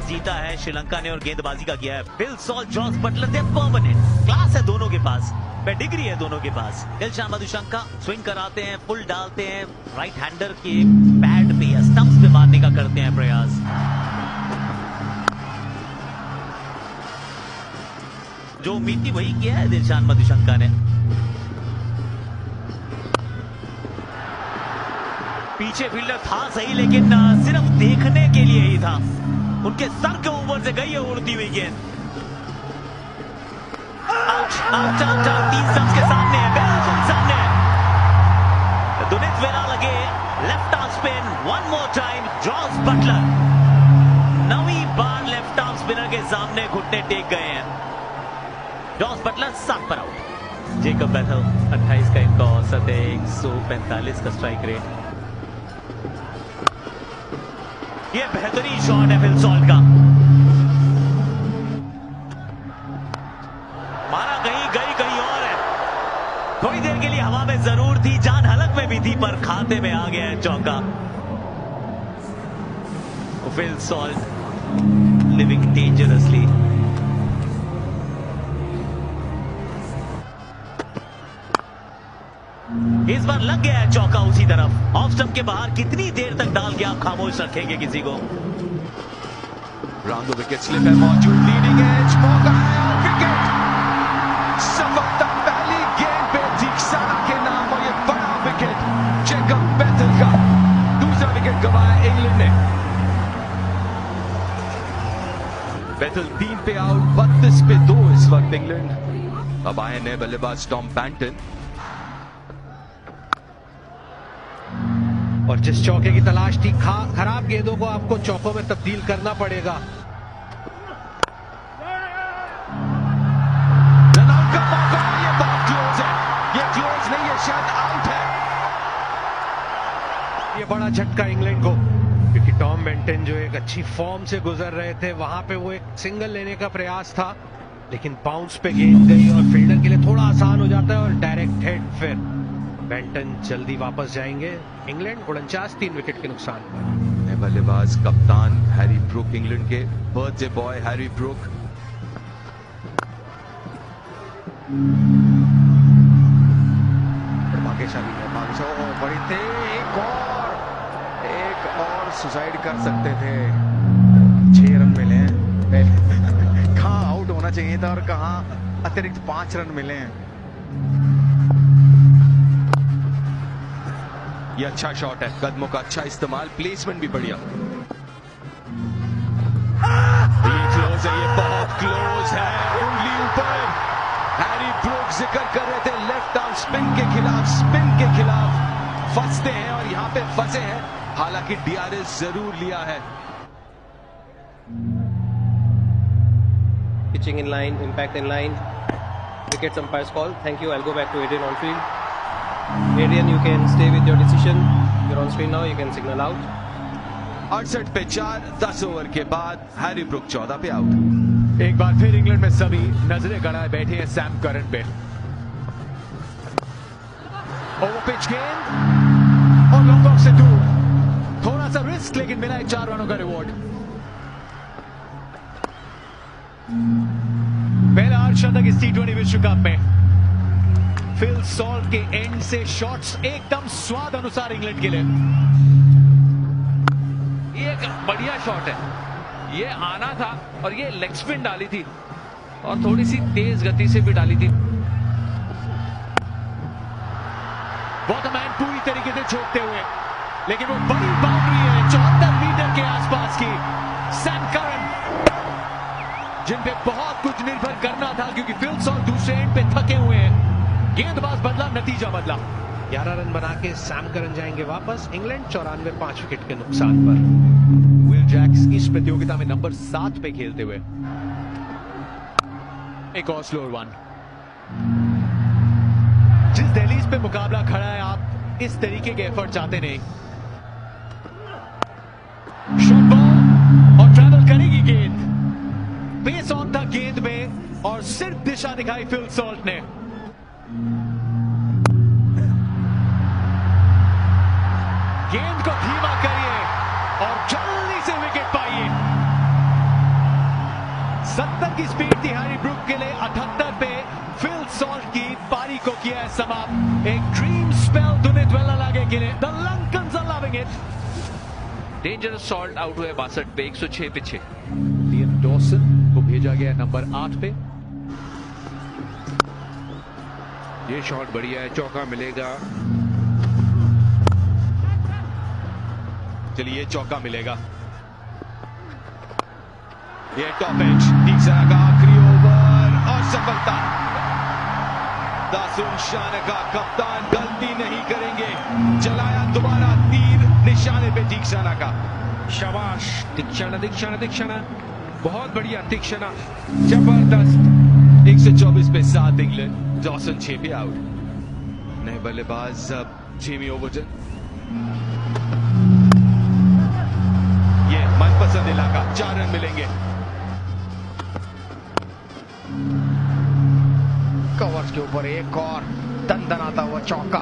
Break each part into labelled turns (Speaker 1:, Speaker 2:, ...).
Speaker 1: Toss जीता है श्रीलंका ने और गेंदबाजी का किया है फिल सॉल्ट, जॉस बटलर, दे परमानेंट क्लास है दोनों के पास, पेडिग्री है दोनों के पास। दिलशान मधुशंका स्विंग कराते हैं, फुल डालते हैं, राइट हैंडर के पैड पे या स्टंप्स पे मारने का करते हैं प्रयास। जो उम्मीद थी वही किया है दिलशान मधुशंका ने। पीछे फील्डर था सही लेकिन सिर्फ देखने के लिए ही था, उनके सर के ऊपर से गई है उड़ती हुई गेंद। Out, out, out, out, 3 stumps के सामने है, बिल्कुल सामने है। Dunith Wellalage, left arm spin, one more time, Jos Buttler 9वीं बार लेफ्ट आर्म स्पिनर के सामने घुटने टेक गए हैं। जॉस बटलर 7 पर आउट। जेकब बेथल 28 का इनका औसत है, 145 का स्ट्राइक रेट। ये बेहतरीन शॉट है फिल सॉल्ट का, मारा कहीं और है। थोड़ी देर के लिए हवा में जरूर थी, जान हलक में भी थी, पर खाते में आ गया है चौका। Phil Salt living dangerously. इस बार लग गया है चौका उसी तरफ। ऑफ स्टंप के बाहर कितनी देर तक डाल के आप खामोश रखेंगे किसी को।
Speaker 2: राउंड द विकेट स्लिप है मौजूद, लीडिंग एज, मौका है और विकेट। सफलता पहली गेंद पे दीक्षाना के नाम और ये बड़ा विकेट जेकब बेथल का। दूसरा विकेट गंवाया इंग्लैंड ने। बेथल 3 पे आउट, 32 पे 2 इस वक्त इंग्लैंड। अब आए नए बल्लेबाज टॉम पैंटन।
Speaker 3: और जिस चौके की तलाश थी, खराब गेंदों को आपको चौकों में तब्दील करना पड़ेगा।
Speaker 2: रनआउट का मौका, ये बहुत क्लोज है, ये क्लोज नहीं है, शायद आउट है।
Speaker 3: ये बड़ा झटका इंग्लैंड को, क्योंकि टॉम बेंटन जो एक अच्छी फॉर्म से गुजर रहे थे, वहां पे वो एक सिंगल लेने का प्रयास था, लेकिन बाउंस पे गेंद गई और फील्डर के लिए थोड़ा आसान हो जाता है और डायरेक्ट हेड। फिर बेंटन जल्दी वापस जाएंगे। इंग्लैंड 49 3 विकेट के नुकसान पर।
Speaker 2: बल्लेबाज कप्तान हैरी ब्रूक, इंग्लैंड के बर्थडे बॉय हैरी ब्रूक।
Speaker 4: भाग्यशाली है, भाग्यशाली बड़ी थे, एक और सुसाइड कर सकते थे। 6 रन मिले हैं। कहां आउट होना चाहिए था और कहां अतिरिक्त 5 रन मिले हैं।
Speaker 2: ये अच्छा शॉट है, कदमों का अच्छा इस्तेमाल, प्लेसमेंट भी बढ़िया। ये क्लोज है, ये बहुत क्लोज है, उंगली ऊपर। हैरी ब्रूक जिक्र कर रहे थे लेफ्ट आर्म स्पिन के खिलाफ फंसते हैं और यहां पे फंसे हैं। हालांकि डीआरएस जरूर लिया है।
Speaker 5: Pitching in line, impact in line. Wickets umpire's call. Thank you. I'll go back to Adrian on field. Adrian, you can stay with your decision. You're on screen now. You can signal out.
Speaker 2: 68 पे 4, 10 over के बाद Harry Brook 14 पे out.
Speaker 6: एक बार फिर England में सभी नजरें गड़ाए बैठे हैं सैम करन पे। ओवर पिच गेंद और लॉन्ग ऑफ से दूर, थोड़ा सा रिस्क लेकिन मिला है 4 रनों का रिवॉर्ड। पहला अर्धशतक इस T20 विश्व कप में। फिल सॉल्ट के एंड से शॉट्स एकदम स्वाद अनुसार इंग्लैंड के लिए। ये एक बढ़िया शॉट है, ये आना था और ये लेग स्पिन डाली थी और थोड़ी सी तेज गति से भी डाली थी। बॉटमैन पूरी तरीके से छोड़ते हुए, लेकिन वो बड़ी बाउंड्री है 74 मीटर के आसपास की। सैम करन जिन पे बहुत कुछ निर्भर करना था, क्योंकि फिल सॉल्ट दूसरे एंड पे थके हुए हैं। गेंदबाज बदला, नतीजा बदला।
Speaker 3: 11 रन बना के सैम करन जाएंगे वापस। इंग्लैंड 94 5 विकेट के नुकसान पर।
Speaker 6: विल जैक्स इस प्रतियोगिता में नंबर 7 पे खेलते हुए। एक और स्लोअर वन। जिस दहलीज पे मुकाबला खड़ा है, आप इस तरीके के एफर्ट चाहते नहीं। शॉर्ट बॉल और ट्रैवल करेगी गेंद। बेस ऑन था गेंद में और सिर्फ दिशा दिखाई फिल सॉल्ट ने। गेंद को धीमा करिए और जल्दी से विकेट पाइए। की स्पीड थी हैरी ब्रूक के लिए 78 पे फिल सॉल्ट की पारी को किया है समाप्त। एक ड्रीम स्पेल दुनित वेला लागे के लिए the Lankans are loving it.
Speaker 2: Dangerous Salt out हुए 62 पे 106 पीछे।
Speaker 6: लियन डॉसन को भेजा गया नंबर 8 पे।
Speaker 3: ये शॉट बढ़िया है, चौका मिलेगा।
Speaker 2: चलिए चौका मिलेगा। ये टॉप एज तीसरा का आखिरी ओवर और सफलता। दासुन शान का कप्तान गलती नहीं करेंगे, चलाया दोबारा तीर निशाने पे तीक्षणा का।
Speaker 3: शाबाश तीक्षणा, बहुत बढ़िया तीक्षणा, जबरदस्त।
Speaker 2: 124 पे 7 इंग्लैंड। डॉसन 6 पे आउट। नए बल्लेबाज जेमी ओवरटन। ये मनपसंद इलाका, 4 रन मिलेंगे।
Speaker 4: कवर्स के ऊपर एक और दंदनाता हुआ चौका।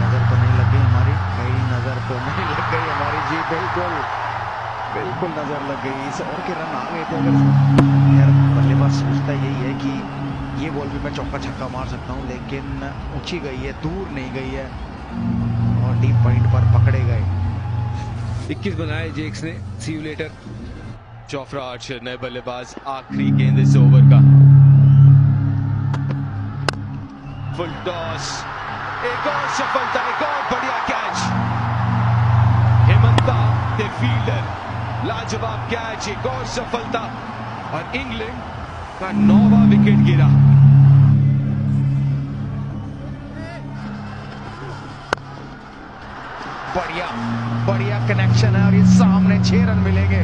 Speaker 4: नजर तो नहीं लग गई हमारी, कहीं नजर तो नहीं लग गई हमारी जी। बिल्कुल नजर लग गई। इस ओवर के रन आ गए थे। अगर यार बल्लेबाज सोचता यही है कि ये बॉल भी मैं चौका छक्का मार सकता हूँ, लेकिन ऊंची गई है, दूर नहीं गई है और डीप पॉइंट पर पकड़े गए।
Speaker 3: 21 बनाए जेक्स ने। सी यू लेटर।
Speaker 2: जोफ्रा आर्चर नए बल्लेबाज, आखिरी गेंद इस ओवर का। फुल टॉस, एक और सफलता, एक और बढ़िया कैच। हेमंता दे फील्डर, लाजवाब कैच, एक और सफलता और इंग्लैंड का 9वां विकेट गिरा।
Speaker 4: बढ़िया कनेक्शन है और ये सामने 6 रन मिलेंगे।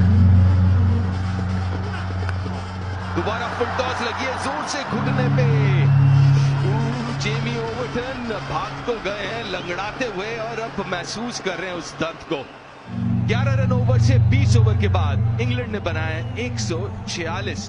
Speaker 2: दोबारा फुल टॉस लगी है जोर से घुटने पे। जेमी ओवरटन भाग तो गए हैं लंगड़ाते हुए और अब महसूस कर रहे हैं उस दर्द को। 11 रन ओवर से 20 ओवर के बाद इंग्लैंड ने बनाए 146।